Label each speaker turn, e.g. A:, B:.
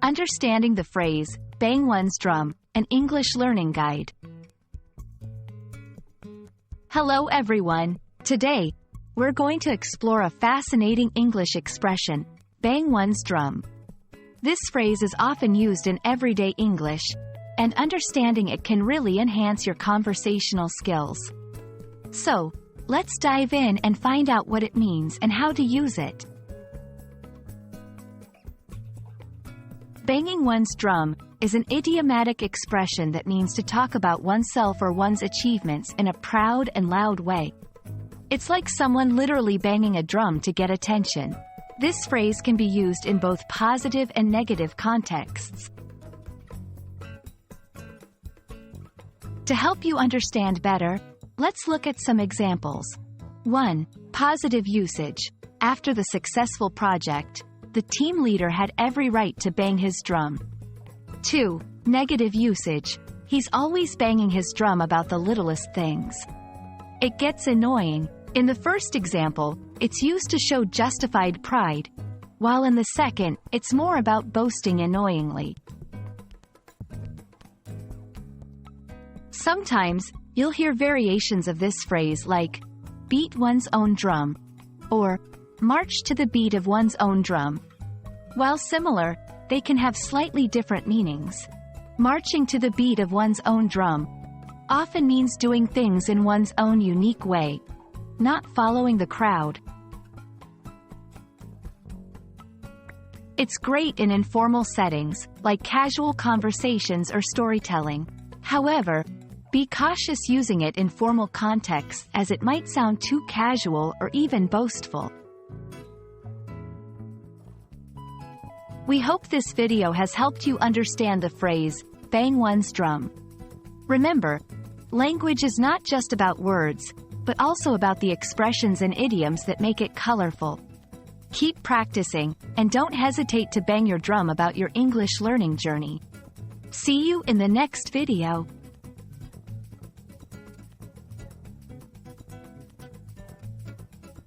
A: Understanding the phrase, bang one's drum, an English learning guide. Hello everyone. Today, we're going to explore a fascinating English expression, bang one's drum. This phrase is often used in everyday English, and understanding it can really enhance your conversational skills. So, let's dive in and find out what it means and how to use it. Banging one's drum is an idiomatic expression that means to talk about oneself or one's achievements in a proud and loud way. It's like someone literally banging a drum to get attention. This phrase can be used in both positive and negative contexts. To help you understand better, let's look at some examples. 1. Positive usage. After the successful project, the team leader had every right to bang his drum. 2. Negative usage. He's always banging his drum about the littlest things. It gets annoying. In the first example, it's used to show justified pride, while in the second, it's more about boasting annoyingly. Sometimes, you'll hear variations of this phrase like, beat one's own drum, or march to the beat of one's own drum. While similar, they can have slightly different meanings. Marching to the beat of one's own drum often means doing things in one's own unique way, not following the crowd. It's great in informal settings, like casual conversations or storytelling. However, be cautious using it in formal contexts as it might sound too casual or even boastful. We hope this video has helped you understand the phrase, bang one's drum. Remember, language is not just about words, but also about the expressions and idioms that make it colorful. Keep practicing, and don't hesitate to bang your drum about your English learning journey. See you in the next video.